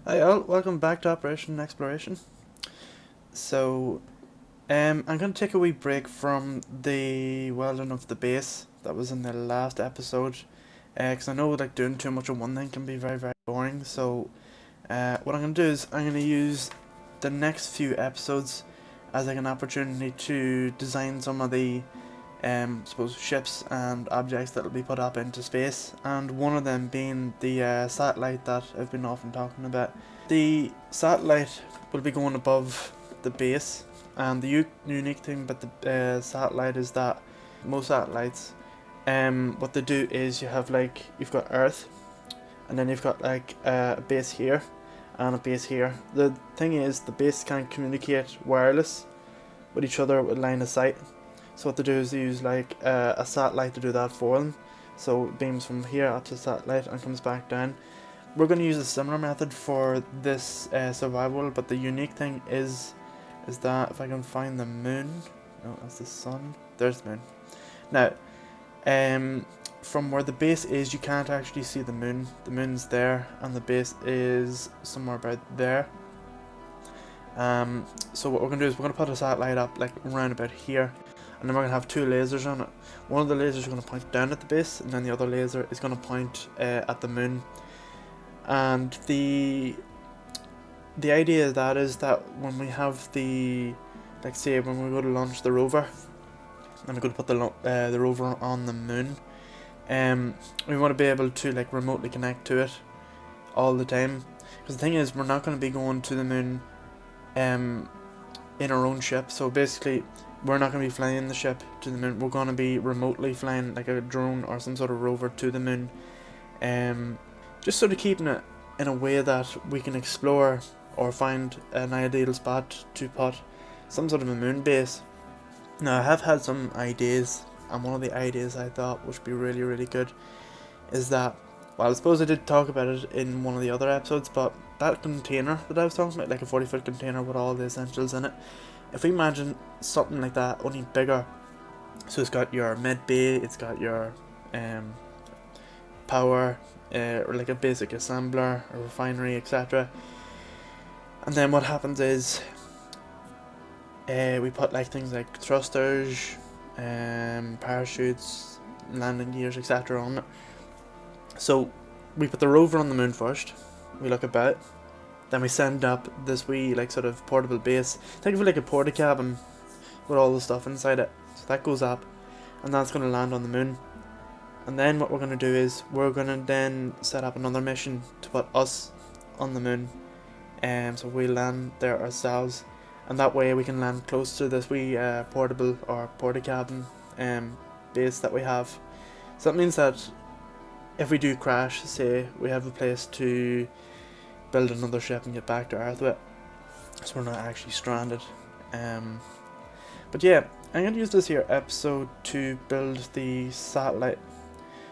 Hi all, welcome back to Operation Exploration. So, I'm going to take a wee break from the welding of the base that was in the last episode, because I know like doing too much of one thing can be very, very boring. So, what I'm going to do is I'm going to use the next few episodes as like an opportunity to design some of the suppose ships and objects that will be put up into space, and one of them being the satellite that I've been often talking about. The satellite will be going above the base, and the unique thing about the satellite is that most satellites, what they do is you've got Earth, and then you've got like a base here and a base here. The thing is, the base can communicate wireless with each other with line of sight. So what they do is they use like a satellite to do that for them. So it beams from here up to the satellite and comes back down. We're going to use a similar method for this survival, but the unique thing is that if I can find the moon, no, that's the sun. There's the moon. Now, from where the base is, you can't actually see the moon. The moon's there, and the base is somewhere about there. So what we're going to do is we're going to put a satellite up like around about here, and then we're going to have two lasers on it. One of the lasers is going to point down at the base, and then the other laser is going to point at the moon. And the idea of that is that when we have the, like say when we go to launch the rover, and we're going to put the rover on the moon, we want to be able to like remotely connect to it all the time. Because the thing is, we're not going to be going to the moon in our own ship. So basically, we're not going to be flying the ship to the moon. We're going to be remotely flying like a drone or some sort of rover to the moon. Just sort of keeping it in a way that we can explore or find an ideal spot to put some sort of a moon base. Now I have had some ideas, and one of the ideas I thought would be really, really good is that, well, I suppose I did talk about it in one of the other episodes, but that container that I was talking about, like a 40-foot container with all the essentials in it, if we imagine something like that, only bigger, so it's got your med bay, it's got your power, or like a basic assembler, a refinery, etc. And then what happens is we put like things like thrusters, parachutes, landing gears, etc. on it. So we put the rover on the moon first, we look about, then we send up this wee like sort of portable base. Think of it like a porta cabin with all the stuff inside it. So that goes up, and that's going to land on the moon. And then what we're going to do is we're going to then set up another mission to put us on the moon. So we land there ourselves, and that way we can land close to this wee portable or porta cabin base that we have. So that means that if we do crash, say, we have a place to build another ship and get back to Earth with, so we're not actually stranded. But yeah, I'm going to use this here episode to build the satellite.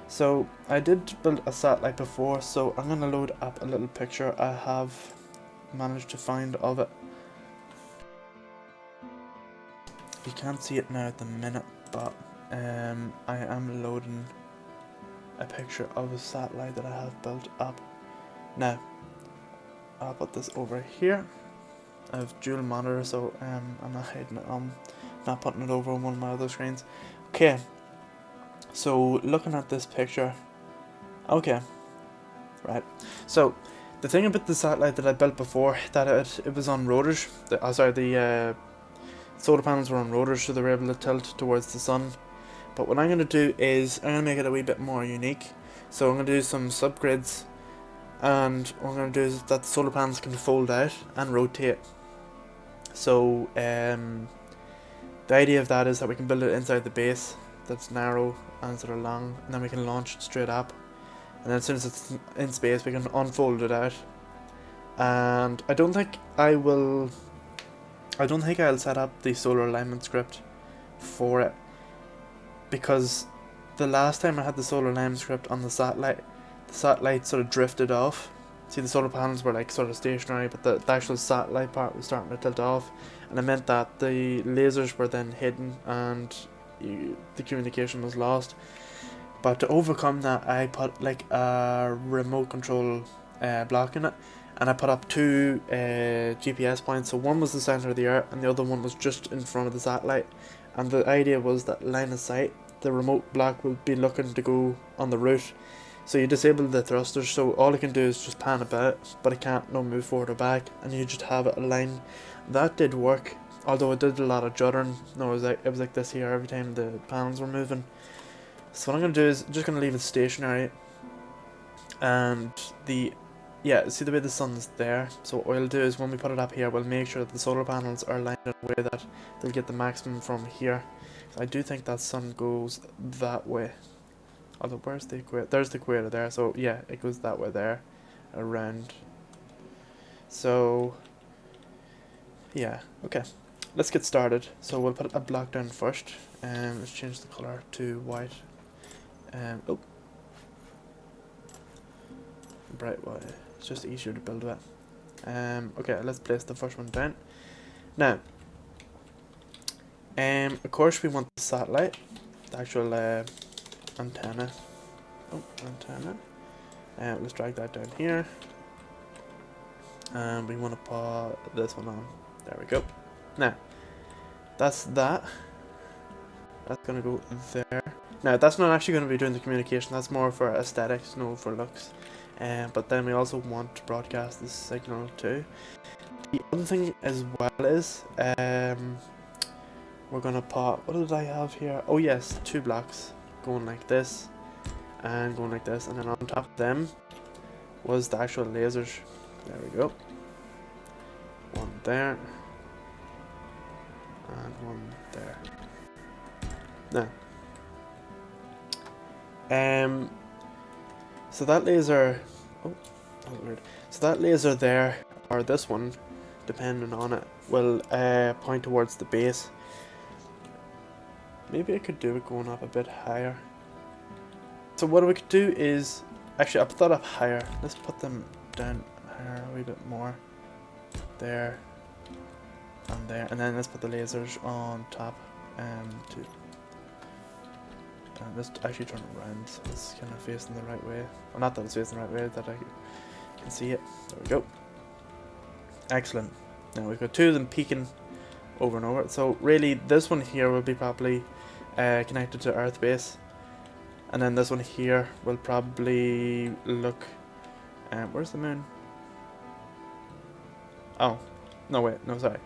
So I did build a satellite before, so I'm going to load up a little picture I have managed to find of it. You can't see it now at the minute, but I am loading a picture of a satellite that I have built up. Now, I'll put this over here. I have dual monitor, so I'm not hiding it. I'm not putting it over on one of my other screens. Okay, so looking at this picture, okay, right. So the thing about the satellite that I built before, that it was on rotors. The solar panels were on rotors, so they were able to tilt towards the sun. But what I'm going to do is I'm going to make it a wee bit more unique. So I'm going to do some subgrids, and what I'm going to do is that the solar panels can fold out and rotate. So the idea of that is that we can build it inside the base that's narrow and sort of long, and then we can launch it straight up. And then as soon as it's in space, we can unfold it out. And I don't think I'll set up the solar alignment script for it, because the last time I had the solar alignment script on the satellite sort of drifted off. See, the solar panels were like sort of stationary, but the actual satellite part was starting to tilt off, and it meant that the lasers were then hidden and the communication was lost. But to overcome that, I put like a remote control block in it, and I put up two GPS points. So one was the center of the earth and the other one was just in front of the satellite. And the idea was that line of sight, the remote block will be looking to go on the route. So you disable the thrusters, so all it can do is just pan about, but it can't move forward or back, and you just have it aligned. That did work, although it did a lot of juddering. No, it was like this here every time the panels were moving. So what I'm gonna do is just gonna leave it stationary, and see the way the sun's there. So what we'll do is when we put it up here, we'll make sure that the solar panels are aligned in a way that they'll get the maximum from here. So I do think that sun goes that way. Although, where's the equator? There's the equator there. So yeah, it goes that way there, around. So yeah, okay. Let's get started. So we'll put a block down first. Let's change the color to white. Oh, bright white. It's just easier to build with. Okay, let's place the first one down. Now, of course we want the satellite, the actual antenna. Oh, antenna. Let's drag that down here. And we want to put this one on. There we go. Now, that's that. That's going to go there. Now, that's not actually going to be doing the communication. That's more for aesthetics, no for looks. But then we also want to broadcast this signal too. The other thing as well is, we're going to put, what did I have here? Oh yes, two blocks going like this and going like this, and then on top of them was the actual lasers. There we go. One there and one there. Now, so that laser, oh, that was weird. So that laser there, or this one, depending on it, will point towards the base. Maybe I could do it going up a bit higher. So what we could do is, actually I put that up higher. Let's put them down higher a wee bit more. There and there, and then let's put the lasers on top. Let's actually turn it around so it's kind of facing the right way. Well, not that it's facing the right way, that I can see it. There we go. Excellent. Now we've got two of them peeking over and over. So really, this one here will be probably connected to Earth base, and then this one here will probably look. Where's the moon? Oh, no wait, no sorry.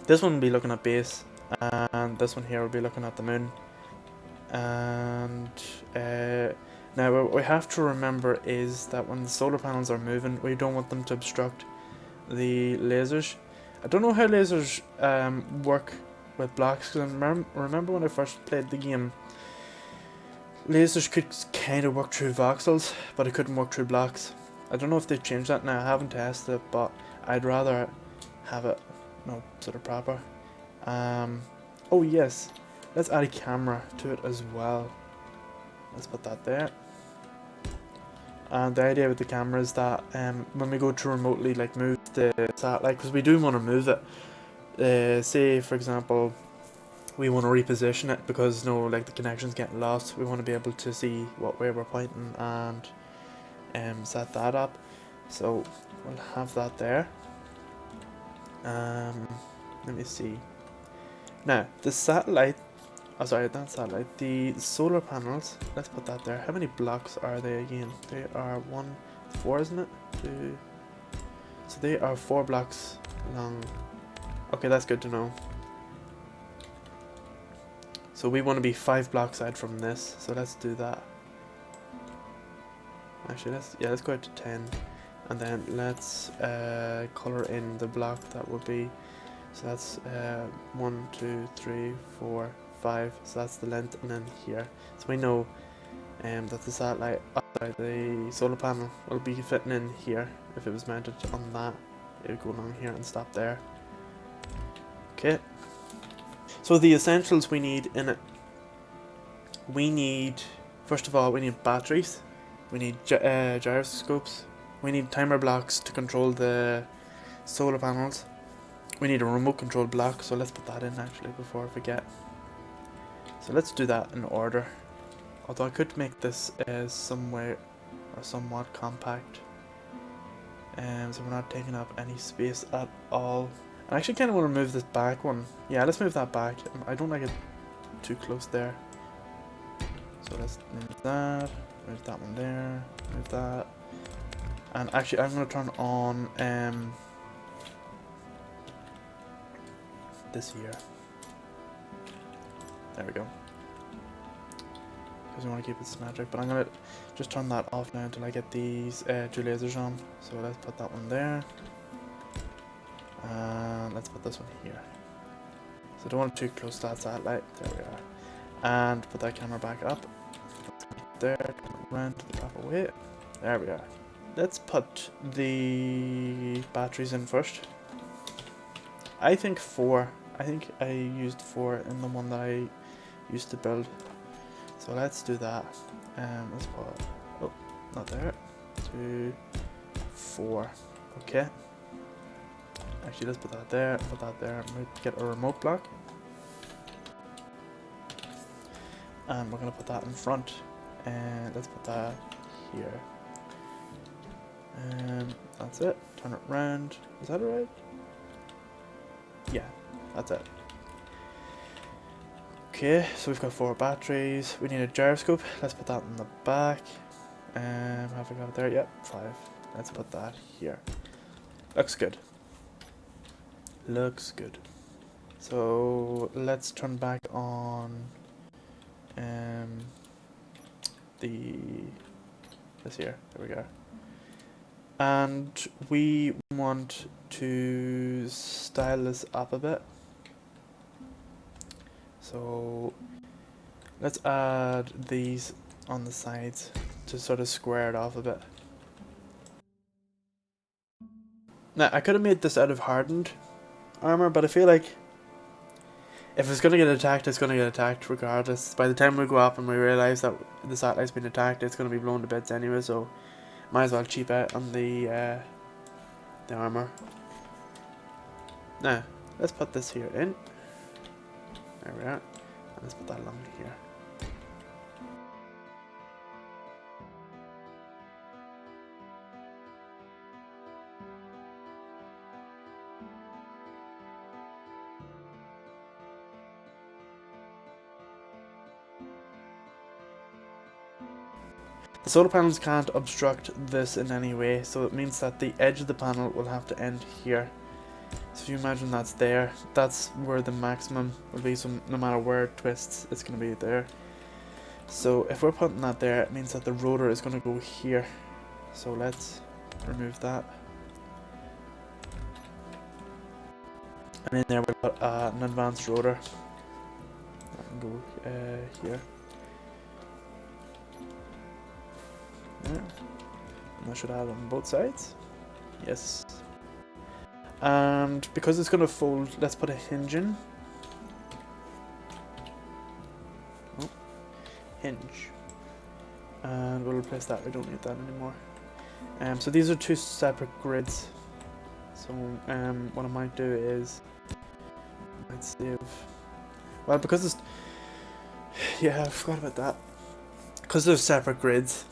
This one will be looking at base, and this one here will be looking at the moon. And now what we have to remember is that when the solar panels are moving, we don't want them to obstruct the lasers. I don't know how lasers work with blocks, because I remember when I first played the game, lasers could kind of work through voxels, but it couldn't work through blocks. I don't know if they've changed that now. I haven't tested it, but I'd rather have it, sort of proper. Oh yes. Let's add a camera to it as well. Let's put that there. And the idea with the camera is that when we go to remotely move the satellite, because we do want to move it. Say for example, we want to reposition it because the connection's getting lost. We want to be able to see what way we're pointing and set that up. So we'll have that there. Let me see. Now the satellite. Oh, sorry, not satellite. The solar panels. Let's put that there. How many blocks are they again? They are 4, isn't it? 2. So they are 4 blocks long. Okay, that's good to know. So we want to be 5 blocks out from this. So let's do that. Actually, let's go out to 10, and then let's color in the block that would be. So that's 1, 2, 3, 4. 5, so that's the length, and then here. So we know that the satellite, the solar panel will be fitting in here. If it was mounted on that, it would go along here and stop there. Okay. So the essentials we need in it. We need, first of all, we need batteries. We need gyroscopes. We need timer blocks to control the solar panels. We need a remote control block, so let's put that in actually before I forget. So let's do that in order. Although I could make this somewhat compact. So we're not taking up any space at all. I actually kind of want to move this back one. Yeah, let's move that back. I don't like it too close there. So let's move that one there, move that. And actually I'm going to turn on this here. There we go. Because we want to keep it symmetric, but I'm going to just turn that off now until I get these two lasers on. So let's put that one there. And let's put this one here. So I don't want it too close to that satellite. There we are. And put that camera back up. There, turn it around to the top away. There we are. Let's put the batteries in first. I think 4. I think I used 4 in the one that I used to build. So let's do that. Let's put, oh, not there. 2, 4. Okay. Actually, let's put that there, get a remote block. And we're going to put that in front. And let's put that here. That's it. Turn it round. Is that right? Yeah, that's it. Okay, so we've got 4 batteries. We need a gyroscope. Let's put that in the back. Have we got it there? Yep, 5. Let's put that here. Looks good. Looks good. So let's turn back on this here. There we go. And we want to style this up a bit. So let's add these on the sides to sort of square it off a bit. Now I could have made this out of hardened armor, but I feel like if it's gonna get attacked, it's gonna get attacked regardless. By the time we go up and we realize that the satellite's been attacked, it's gonna be blown to bits anyway. So might as well cheap out on the armor. Now let's put this here in. There we are. And let's put that along here. The solar panels can't obstruct this in any way, so it means that the edge of the panel will have to end here. So if you imagine that's there, that's where the maximum will be, so no matter where it twists, it's going to be there. So if we're putting that there, it means that the rotor is going to go here. So let's remove that. And in there we'll put an advanced rotor. That can go here. There. And that should add on both sides. Yes. And because it's going to fold, let's put a hinge in. Oh, hinge. And we'll replace that. We don't need that anymore. So these are 2 separate grids. So what I might do is I might save. Well, because it's yeah, I forgot about that. Because they're separate grids,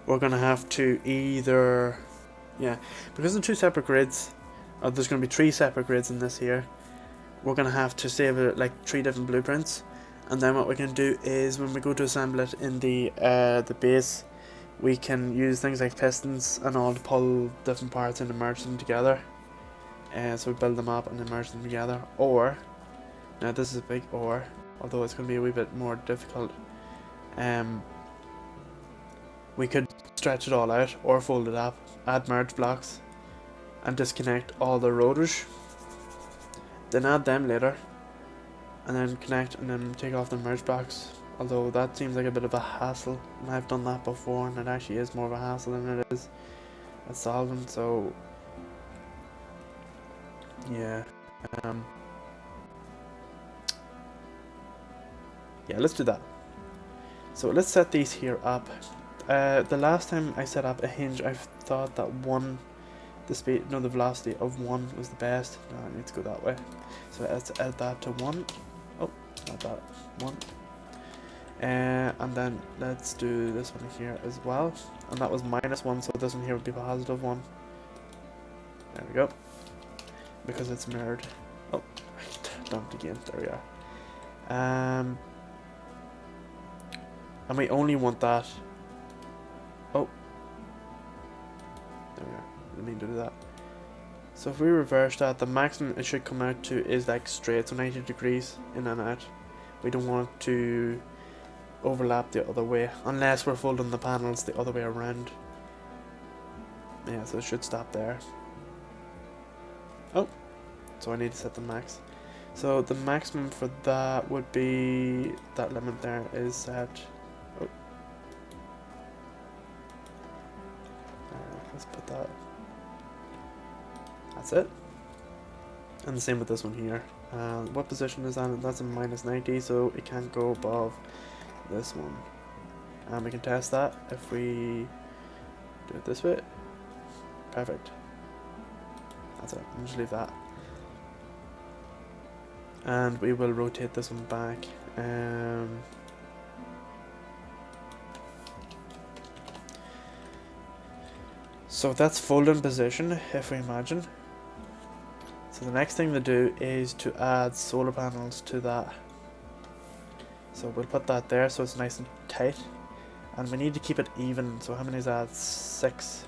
we're gonna have to either because they're 2 separate grids. There's going to be 3 separate grids in this here. We're going to have to save it like 3 different blueprints, and then what we can do is when we go to assemble it in the base, we can use things like pistons and all to pull different parts and merge them together. So we build them up and then merge them together. Or, now this is a big or, although it's going to be a wee bit more difficult. We could stretch it all out or fold it up, add merge blocks, and disconnect all the rotors, then add them later, and then connect and then take off the merge blocks. Although that seems like a bit of a hassle, and I've done that before, and it actually is more of a hassle than it is a solvent. So yeah, yeah, let's do that. So let's set these here up. The last time I set up a hinge, I thought that the velocity of 1 was the best. No, I need to go that way. So let's add that to 1. Oh, not that. 1. And then let's do this one here as well. And that was -1, so this one here would be +1. There we go. Because it's mirrored. Oh, I dumped again. There we are. And we only want that. Oh. There we are. Didn't mean to do that. So if we reverse that, the maximum it should come out to is like straight, so 90 degrees in and out. We don't want to overlap the other way, unless we're folding the panels the other way around. Yeah, so it should stop there. Oh, so I need to set the max. So the maximum for that would be, that limit there is set. Oh. Let's put that. That's it. And the same with this one here. What position is that in? That's a minus 90, so it can't go above this one. And we can test that if we do it this way. Perfect. That's it. I'll just leave that. And we will rotate this one back. So that's folding position, if we imagine. So the next thing to do is to add solar panels to that. So we'll put that there so it's nice and tight. And we need to keep it even. So how many is that? 6.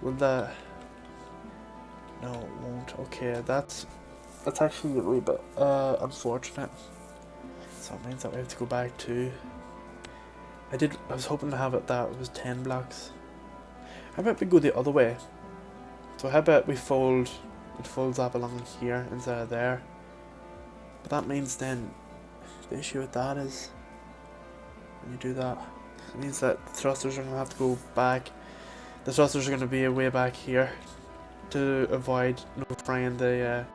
Will that... No, it won't. Okay, that's actually a wee bit unfortunate. So it means that we have to go back to... I was hoping to have it that it was 10 blocks. How about we go the other way? So how about we fold... It folds up along here instead of there. But that means then... The issue with that is... When you do that... It means that the thrusters are going to have to go back. The thrusters are going to be way back here. To avoid frying the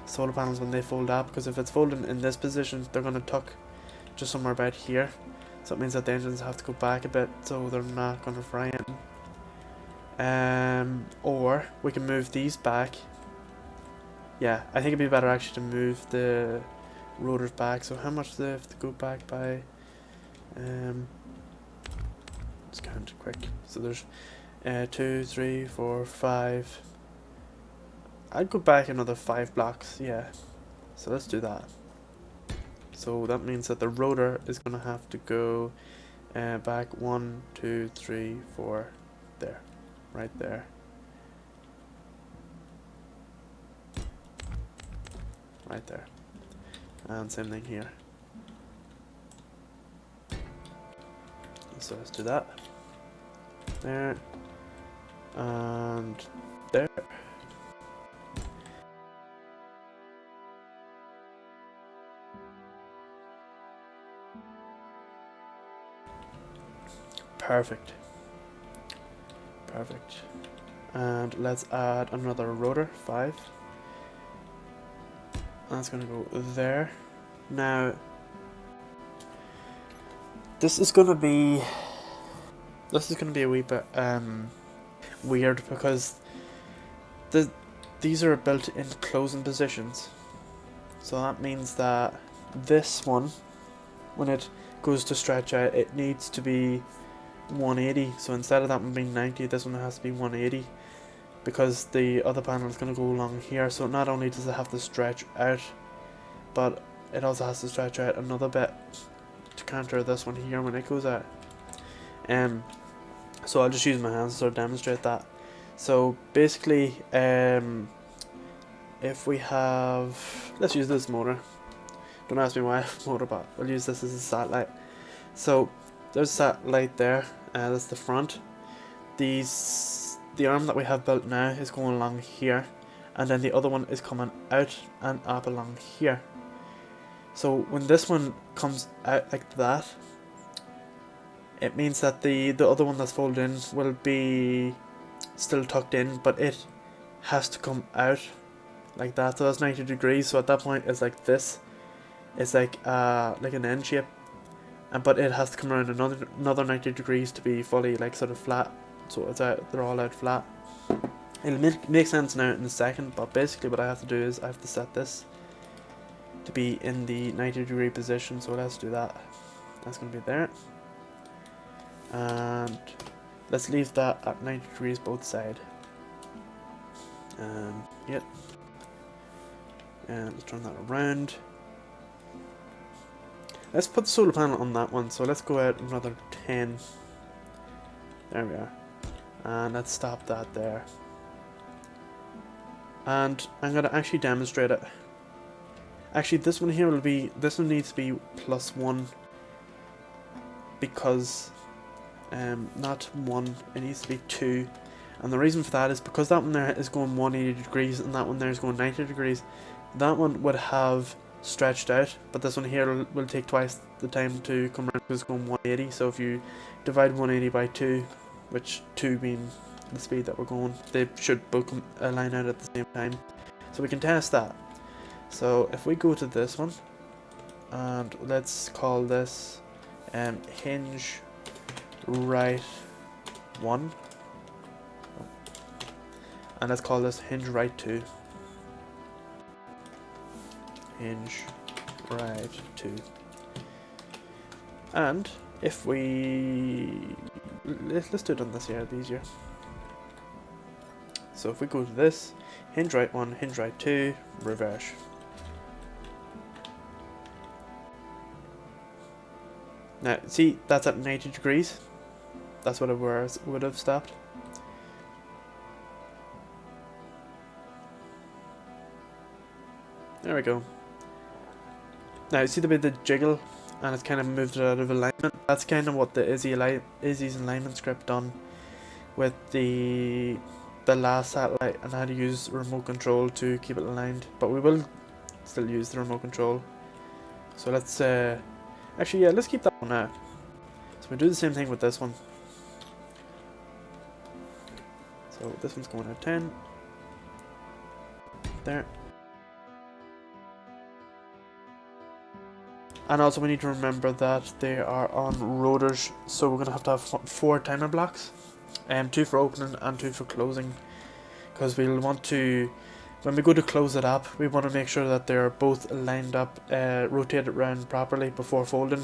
solar panels when they fold up, because if it's folding in this position they're going to tuck just somewhere about here, so it means that the engines have to go back a bit so they're not going to fry it. Or we can move these back. Yeah, I think it'd be better actually to move the rotors back. So how much do they have to go back by? Let's count quick. So there's 2, 3, 4, 5. I'd go back another 5 blocks, yeah. So let's do that. So that means that the rotor is going to have to go back 1, 2, 3, 4, there. Right there. Right there. And same thing here. So let's do that. There. And there. Perfect. Perfect. And let's add another rotor, 5. That's gonna go there. Now this is gonna be a wee bit weird, because these are built in closing positions. So that means that this one, when it goes to stretch out, it needs to be 180. So instead of that one being 90, this one has to be 180, because the other panel is going to go along here. So not only does it have to stretch out, but it also has to stretch out another bit to counter this one here when it goes out. So I'll just use my hands to sort of demonstrate that. So basically, if we have, let's use this motor. Don't ask me why I have a motor, but we'll use this as a satellite. So there's a satellite there. That's the front. The arm that we have built now is going along here, and then the other one is coming out and up along here. So when this one comes out like that, it means that the other one that's folded in will be still tucked in, but it has to come out like that. So that's 90 degrees. So at that point it's like this. It's like an N shape, but it has to come around another 90 degrees to be fully like sort of flat. So it's out. They're all out flat. It'll make sense now in a second, but basically what I have to do is I have to set this to be in the 90 degree position. So let's do that. That's going to be there. And let's leave that at 90 degrees both sides. Yep. And let's turn that around. Let's put the solar panel on that one, so let's go out another 10. There we are. And let's stop that there. And I'm going to actually demonstrate it. Actually, this one here will be, this one needs to be +1, because not 1, it needs to be 2. And the reason for that is because that one there is going 180 degrees and that one there is going 90 degrees. That one would have stretched out, but this one here will take twice the time to come around because it's going 180. So if you divide 180 by 2, which 2 being the speed that we're going, they should both align out at the same time. So we can test that. So if we go to this one, and let's call this hinge right 1, and let's call this hinge right 2. Hinge right 2. And if we let's do it on this here, it's easier. So if we go to this, hinge right 1, hinge right 2, reverse. Now see, that's at 90 degrees. That's what it would have stopped. There we go. Now see the bit the jiggle, and it's kind of moved it out of alignment. That's kind of what the Izzy's alignment script done with the last satellite, and I had to use remote control to keep it aligned. But we will still use the remote control. So let's actually, yeah, let's keep that one out. So we do the same thing with this one. So this one's going at 10. There. And also we need to remember that they are on rotors, so we're going to have 4 timer blocks. 2 for opening and 2 for closing. Because we'll want to, when we go to close it up, we want to make sure that they're both lined up, rotated around properly before folding.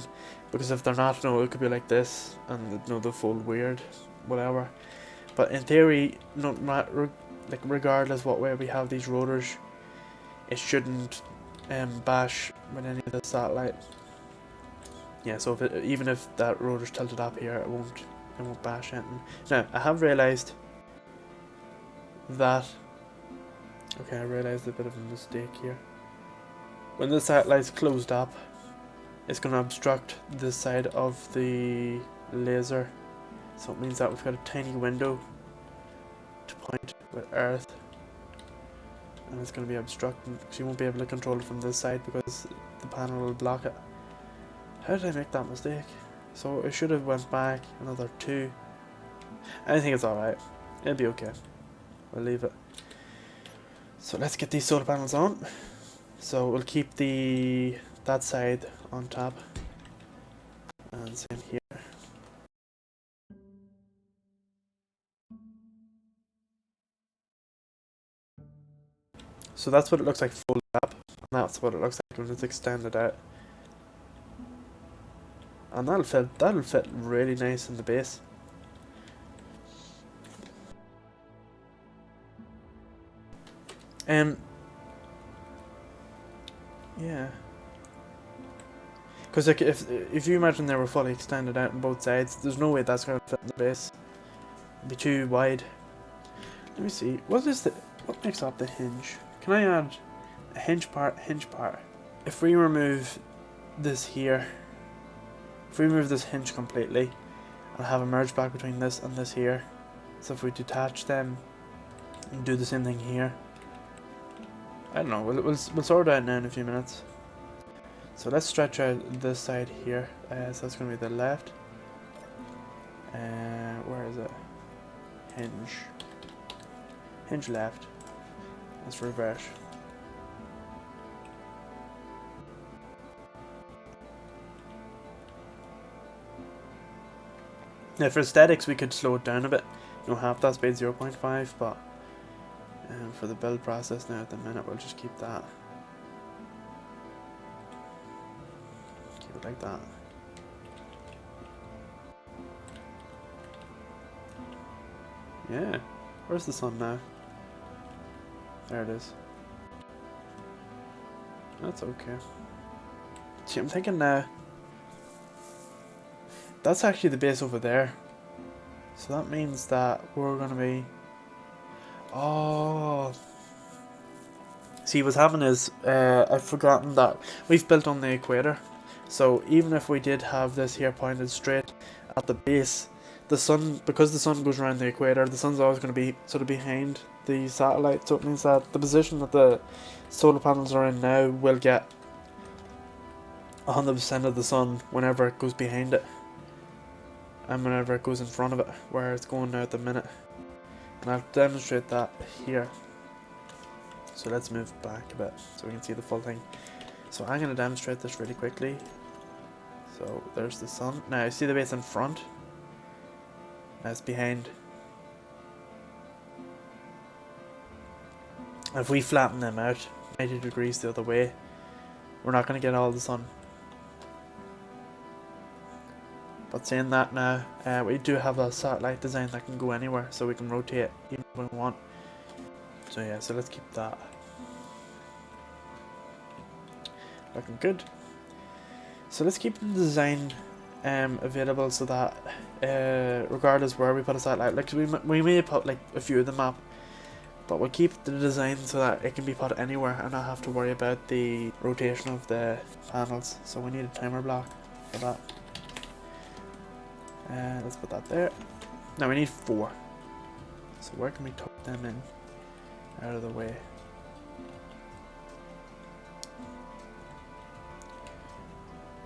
Because if they're not, no, it could be like this, and no, they'll fold weird, whatever. But in theory, no matter, like regardless what way we have these rotors, it shouldn't bash with any of the satellite. Yeah, so if it, even if that rotor's tilted up here, it won't bash anything. Now I have realised that. Okay, I realised a bit of a mistake here. When the satellite's closed up, it's going to obstruct this side of the laser, so it means that we've got a tiny window to point with Earth, and it's going to be obstructing because you won't be able to control it from this side because the panel will block it. How did I make that mistake? So it should have went back another 2. I think it's alright. It'll be okay. We'll leave it. So let's get these solar panels on. So we'll keep that side on top. And same here. So that's what it looks like folded up. And that's what it looks like when it's extended out. And that'll fit really nice in the base. Yeah. Because like if you imagine they were fully extended out on both sides, there's no way that's going to fit in the base. It'd be too wide. Let me see. What makes up the hinge? Can I add a hinge part? If we remove this here, if we remove this hinge completely and have a merge block between this and this here, so if we detach them and do the same thing here, I don't know, we'll sort it out now in a few minutes. So let's stretch out this side here, so that's going to be the left, where is it, hinge left, let's reverse. Now for aesthetics we could slow it down a bit, you know, half that speed 0.5, but for the build process now at the minute we'll just keep that. Keep it like that. Yeah. Where's the sun now? There it is. That's okay. See, I'm thinking now. That's actually the base over there. So that means that we're gonna be. Oh. See, what's happening is I've forgotten that we've built on the equator. So even if we did have this here pointed straight at the base, the sun, because the sun goes around the equator, the sun's always going to be sort of behind the satellite. So it means that the position that the solar panels are in now will get 100% of the sun whenever it goes behind it, and whenever it goes in front of it, where it's going now at the minute. And I'll demonstrate that here. So let's move back a bit so we can see the full thing. So I'm going to demonstrate this really quickly. So there's the sun. Now you see the base in front. Now it's behind. And if we flatten them out 90 degrees the other way, we're not going to get all the sun. But saying that now, we do have a satellite design that can go anywhere, so we can rotate even if we want. So yeah, so let's keep that. Looking good. So let's keep the design available so that regardless where we put a satellite, like we may put like a few of them up, but we'll keep the design so that it can be put anywhere and not have to worry about the rotation of the panels. So we need a timer block for that. Let's put that there. Now we need 4. So where can we tuck them in out of the way?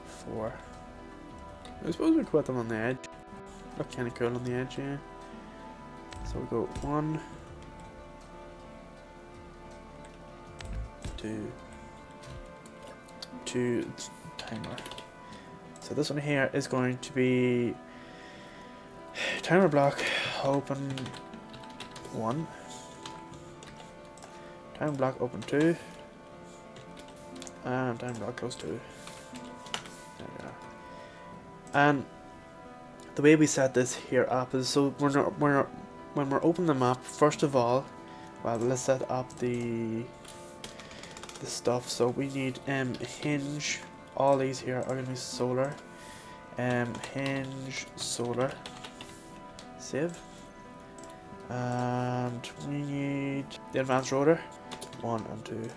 Four. I suppose we could put them on the edge. Look kind of cool on the edge, yeah. So we'll go 1, 2 timer. So this one here is going to be timer block open 1, timer block open 2, and timer block close 2. There we are. And the way we set this here up is so when we're opening them up, first of all, well, let's set up the stuff. So we need hinge. All these here are going to be solar. Hinge solar. Save. And we need the advanced rotor 1 and 2.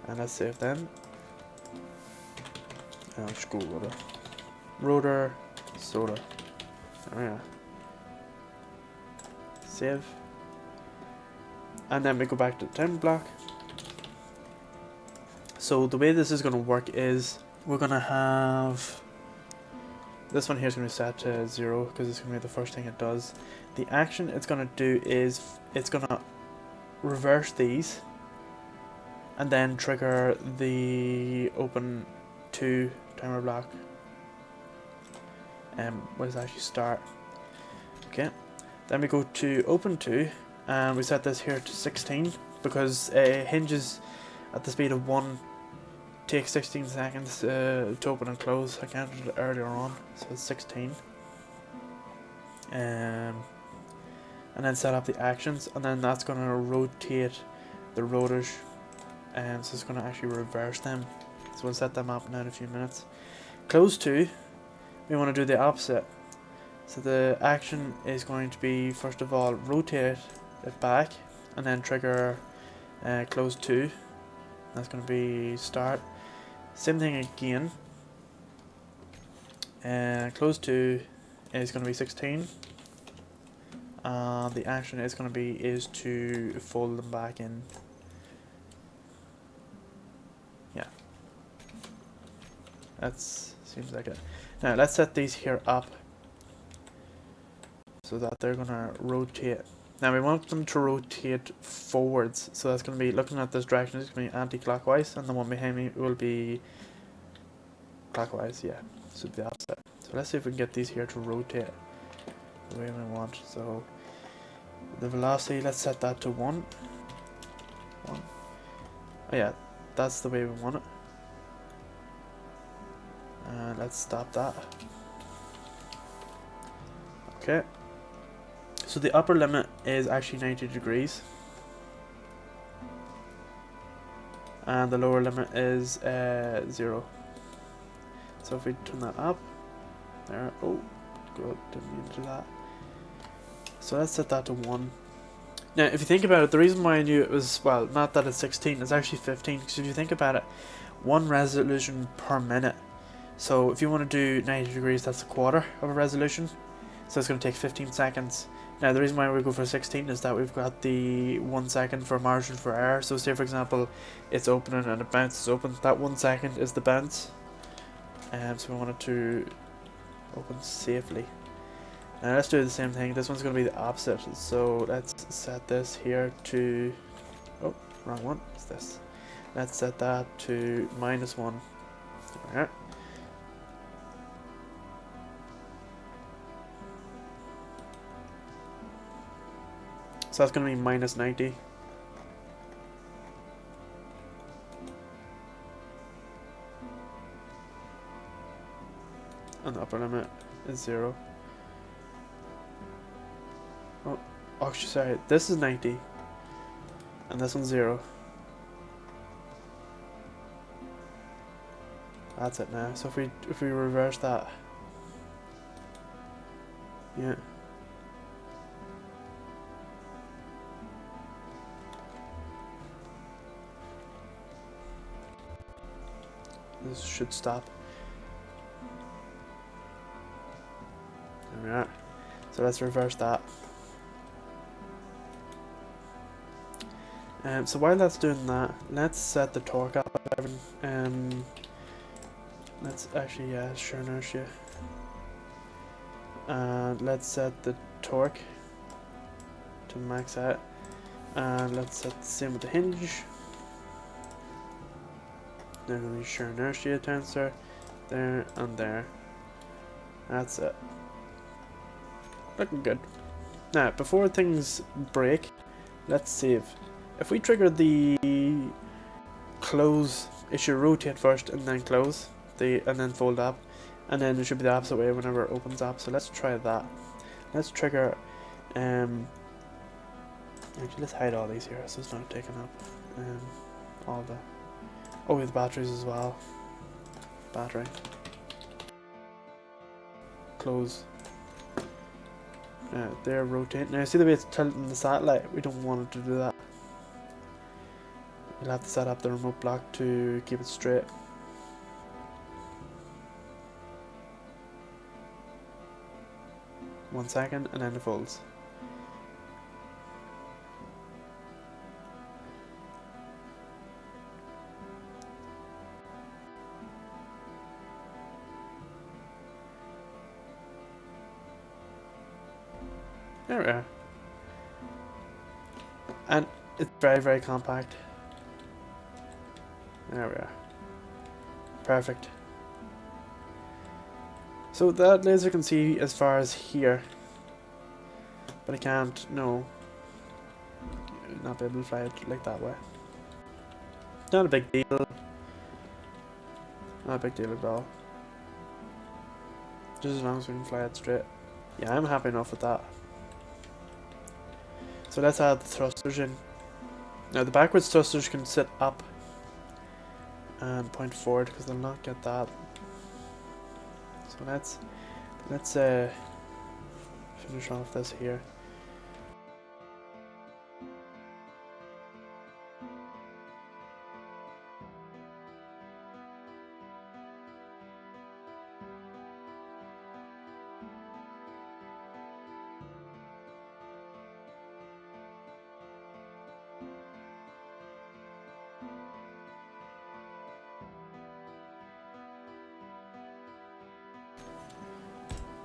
And let's save them. And screw rotor. Rotor solar. There we are. Save. And then we go back to the timer block. So the way this is going to work is we're going to have this one here is going to be set to 0 because it's going to be the first thing it does. The action it's going to do is it's going to reverse these and then trigger the open 2 timer block. What does actually start? Okay, then we go to open 2 and we set this here to 16 because hinges at the speed of 1 takes 16 seconds to open and close. I counted it earlier on, so it's 16. And then set up the actions, and then that's going to rotate the rotors, and so it's going to actually reverse them. So we'll set them up now in a few minutes. Close 2, we want to do the opposite. So the action is going to be, first of all, rotate it back, and then trigger close 2. That's going to be start. Same thing again. Close 2 is going to be 16. The action is going to be to fold them back in. Yeah. That's seems like it. Now let's set these here up so that they're going to rotate. Now we want them to rotate forwards, so that's going to be looking at this direction. It's going to be anti-clockwise, and the one behind me will be clockwise. Yeah, so the opposite. So let's see if we can get these here to rotate the way we want. So the velocity, let's set that to 1. Oh yeah, that's the way we want it. Let's stop that. Okay. So the upper limit is actually 90 degrees. And the lower limit is 0. So if we turn that up, there, oh, good, didn't mean to do that. So let's set that to 1. Now, if you think about it, the reason why I knew it was, well, not that it's 16, it's actually 15, because if you think about it, 1 resolution per minute. So if you want to do 90 degrees, that's a quarter of a resolution. So it's going to take 15 seconds. Now, the reason why we go for 16 is that we've got the 1 second for margin for error. So say, for example, it's opening and it bounces open. That 1 second is the bounce. So we want it to open safely. Now let's do the same thing. This one's going to be the opposite. So let's set this here to... Oh, wrong one. It's this. Let's set that to -1. Alright. So that's going to be -90. And the upper limit is 0. Oh, actually, sorry. This is 90. And this one's 0. That's it now. So if we reverse that. Yeah. This should stop. There we are. So let's reverse that. So while that's doing that, let's set the torque up. Let's actually sure inertia. And let's set the torque to max out. And let's set the same with the hinge. Then going to be sure inertia tensor there and there. That's it. Looking good. Now, before things break, let's save. If we trigger the close, it should rotate first and then close, and then fold up, and then it should be the opposite way whenever it opens up. So let's try that. Let's trigger. Actually, let's hide all these here so it's not taking up all the. Oh, we have batteries as well. Battery. Close. They're rotating. Now, see the way it's tilting the satellite? We don't want it to do that. We'll have to set up the remote block to keep it straight. One second, and then it folds. There we are. And it's very, very compact. There we are. Perfect. So that laser can see as far as here. But I can't, no. Not be able to fly it like that way. Not a big deal. Not a big deal at all. Just as long as we can fly it straight. Yeah, I'm happy enough with that. So let's add the thrusters in. Now the backwards thrusters can sit up and point forward because they'll not get that. So let's finish off this here.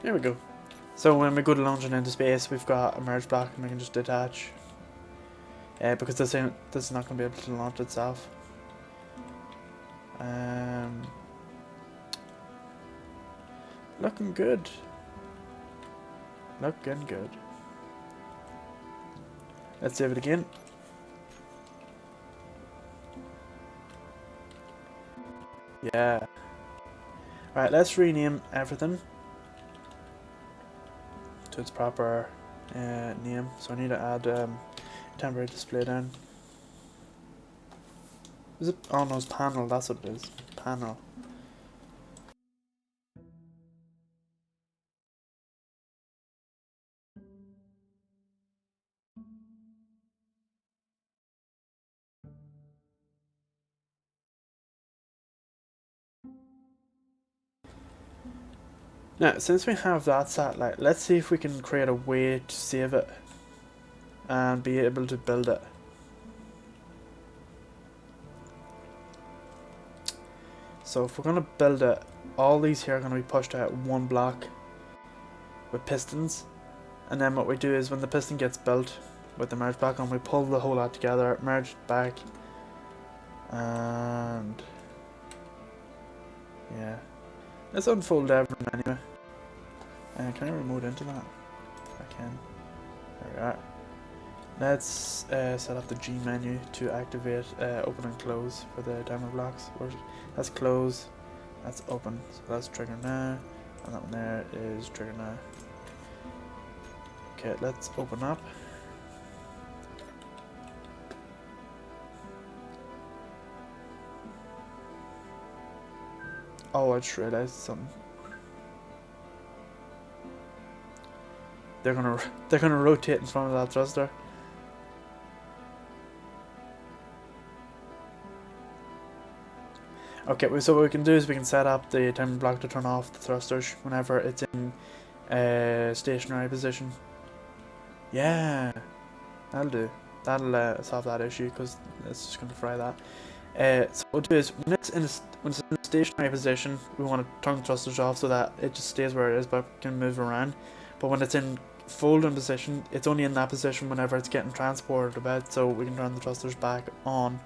There we go. So when we go to launching into space, we've got a merge block and we can just detach. Because this is not going to be able to launch itself. Looking good. Looking good. Let's save it again. Yeah. Right, let's rename everything to its proper name. So I need to add temporary display down. Is it? Oh no, it's panel. That's what it is. Panel. Now, since we have that satellite, let's see if we can create a way to save it and be able to build it. So if we're going to build it, all these here are going to be pushed out one block with pistons, and then what we do is when the piston gets built with the merge back on, we pull the whole lot together, merge it back, and yeah, let's unfold everything anyway. Can I remote into that? I can. There we are. Let's set up the G menu to activate open and close for the timer blocks. That's close, that's open, so that's trigger now, and that one there is trigger now. Okay, let's open up. Oh, I just realized something. They're gonna rotate in front of that thruster. Okay, so what we can do is we can set up the timer block to turn off the thrusters whenever it's in stationary position. Yeah, that'll do. That'll solve that issue because it's just going to fry that. So what we'll do is when it's in a stationary position, we want to turn the thrusters off so that it just stays where it is but can move around. But when it's in folding position, it's only in that position whenever it's getting transported about, so we can turn the thrusters back on.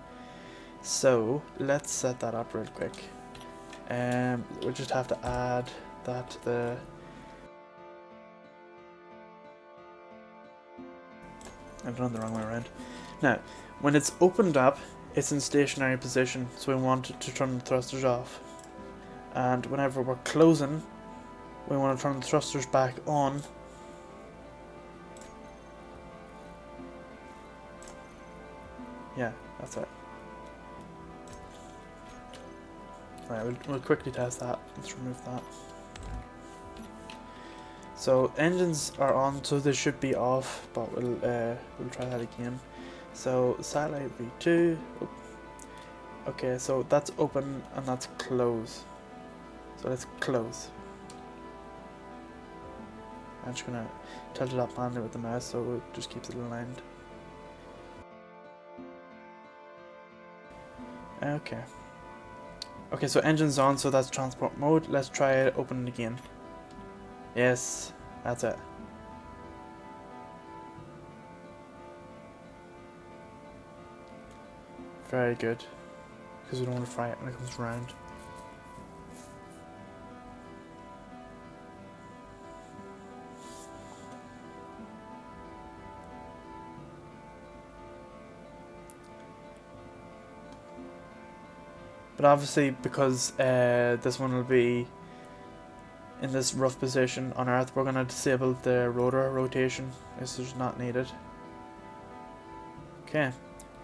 So let's set that up real quick. We'll just have to add that to the... I've done it the wrong way around. Now, when it's opened up, it's in stationary position, so we want to turn the thrusters off. And whenever we're closing, we want to turn the thrusters back on. Yeah, that's it. Alright, we'll quickly test that. Let's remove that. So engines are on, so they should be off, but we'll try that again. So satellite V2. Oh. Okay, so that's open and that's close. So let's close. I'm just gonna tilt it up manually with the mouse so it just keeps it aligned. Okay. Okay, so engine's on, so that's transport mode. Let's try it, open it again. Yes, that's it. Very good. Because we don't want to fry it when it comes around. But obviously, because this one will be in this rough position on Earth, we're going to disable the rotor rotation. This is not needed. Okay,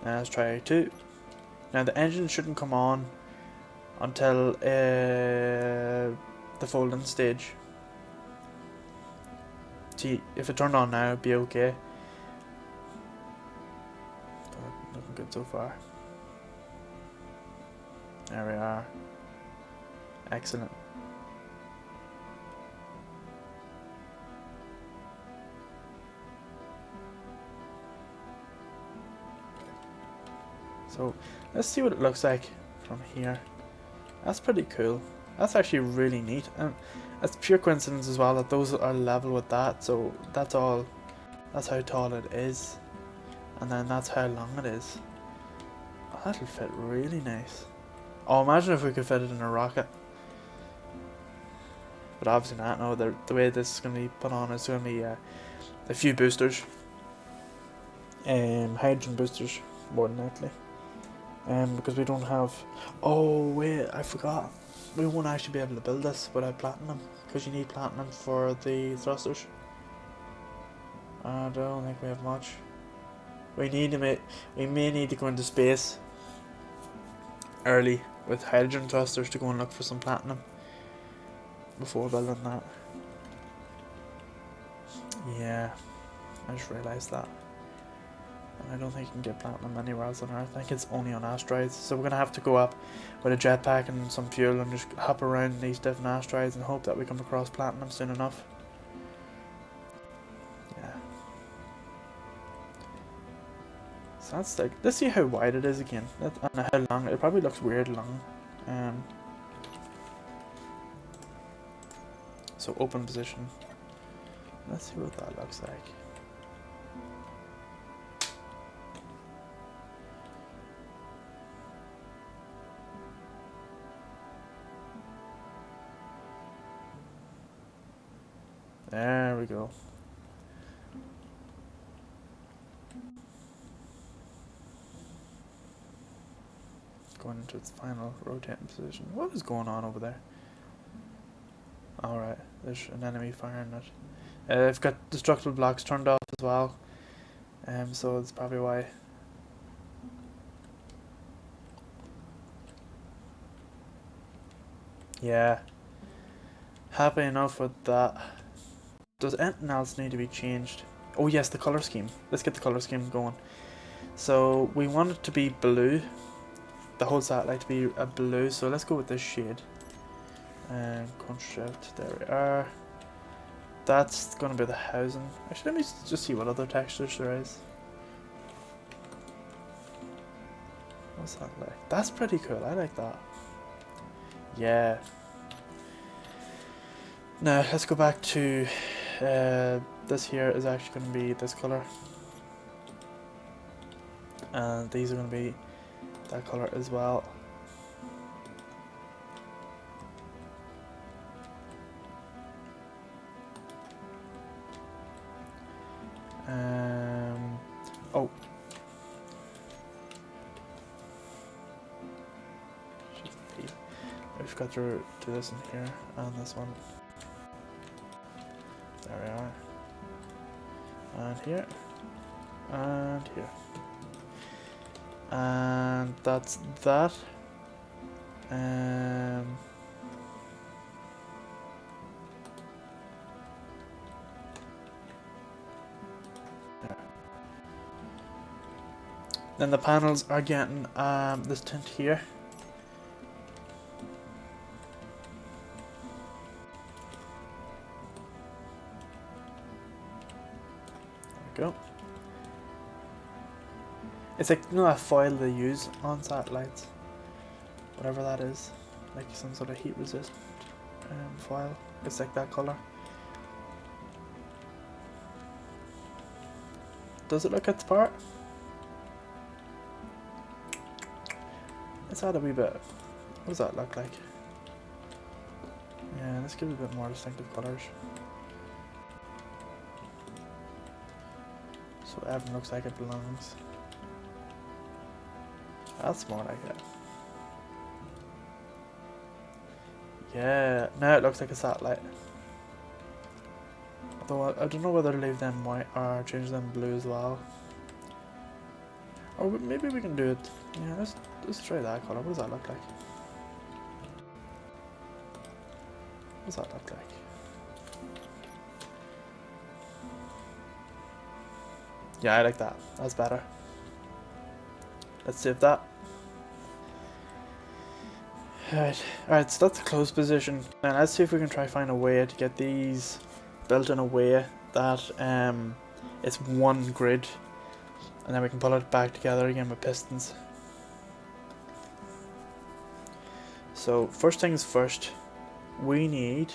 now let's try 2. Now the engine shouldn't come on until the folding stage. See, if it turned on now, it'd be okay. Looking good so far. There we are. Excellent. So let's see what it looks like from here. That's pretty cool. That's actually really neat, and it's pure coincidence as well that those are level with that. So that's all. That's how tall it is, and then that's how long it is. Oh, that'll fit really nice. Oh, imagine if we could fit it in a rocket. But obviously not. No, the way this is going to be put on is going to be a few boosters, hydrogen boosters more than likely. Because we don't have... Oh wait, I forgot. We won't actually be able to build this without platinum, because you need platinum for the thrusters. I don't think we have much. We may need to go into space early with hydrogen thrusters to go and look for some platinum before building that. Yeah, I just realised that. And I don't think you can get platinum anywhere else on Earth. I think it's only on asteroids. So we're going to have to go up with a jetpack and some fuel and just hop around these different asteroids and hope that we come across platinum soon enough. Yeah. So that's like, let's see how wide it is again. And how long. It probably looks weird long. So open position. Let's see what that looks like. There we go. Going into its final rotating position. What is going on over there? Alright, there's an enemy firing it. I've got destructible blocks turned off as well. So that's probably why. Yeah. Happy enough with that. Does anything else need to be changed? Oh yes, the colour scheme. Let's get the colour scheme going. So we want it to be blue. The whole satellite to be a blue, so let's go with this shade. Control Shift, there we are. That's gonna be the housing. Actually, let me just see what other textures there is. What's that like? That's pretty cool, I like that. Yeah. Now, let's go back to, this here is actually gonna be this colour. And these are gonna be that colour as well. Oh. We've got to do this in here and this one. There we are. And here. And here. And that's that. There. Then the panels are getting this tint here. There we go. It's like, you know, that foil they use on satellites, whatever that is, like some sort of heat resistant foil. It's like that color. Does it look at the part? Let's add a wee bit. What does that look like? Yeah, let's give it a bit more distinctive colors. So everything looks like it belongs. That's more like it. Yeah, now it looks like a satellite. Although I don't know whether to leave them white or change them blue as well. Or maybe we can do it. Yeah, let's try that color. What does that look like? What does that look like? Yeah, I like that. That's better. Let's save that. Alright, so that's the closed position. And let's see if we can try find a way to get these built in a way that it's one grid. And then we can pull it back together again with pistons. So first things first, we need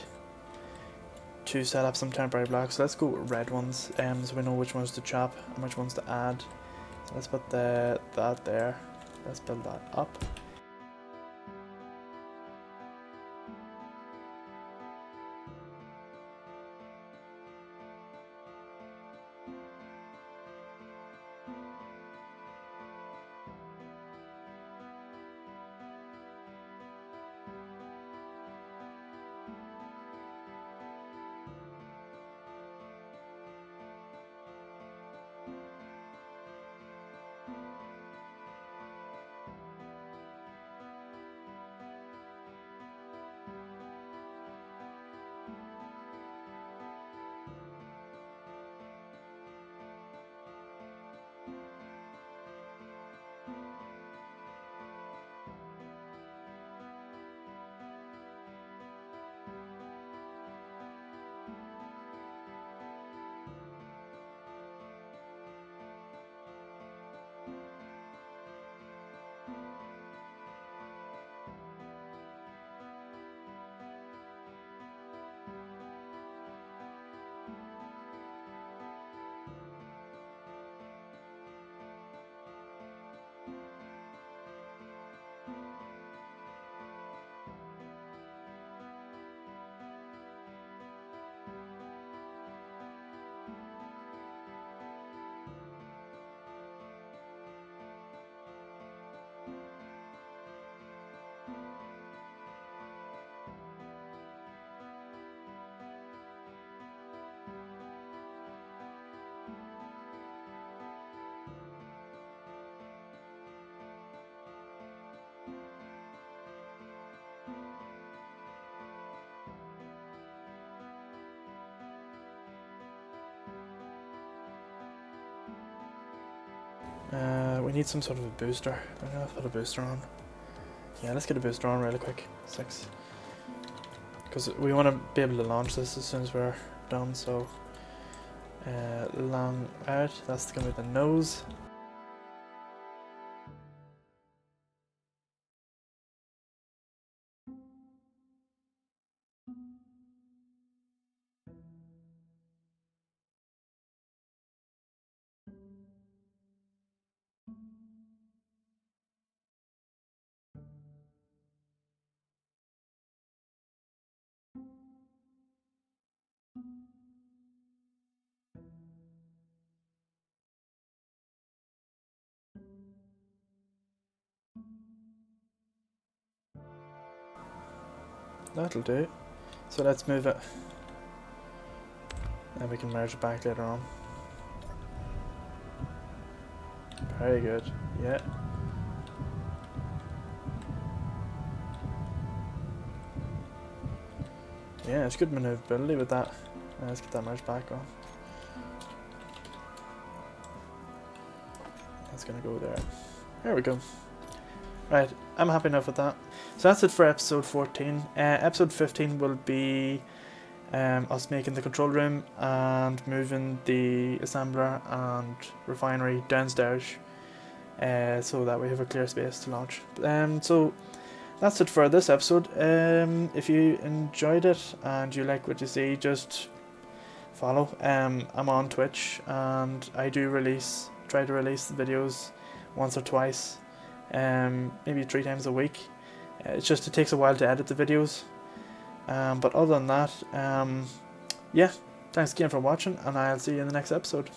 to set up some temporary blocks. So let's go with red ones, so we know which ones to chop and which ones to add. So let's put that there. Let's build that up. We need some sort of a booster. I'm gonna put a booster on. Yeah, let's get a booster on really quick. 6. Because we want to be able to launch this as soon as we're done, so... long out, that's gonna be the nose. That'll do. So let's move it. And we can merge it back later on. Very good. Yeah. Yeah, it's good maneuverability with that. Let's get that merged back on. That's gonna go there. There we go. Right, I'm happy enough with that. So that's it for episode 14. Episode 15 will be us making the control room and moving the assembler and refinery downstairs, so that we have a clear space to launch. So that's it for this episode. If you enjoyed it and you like what you see, just follow. I'm on Twitch and I do try to release the videos once or twice, maybe 3 times a week. It's just, it takes a while to edit the videos. But other than that, yeah, thanks again for watching, and I'll see you in the next episode.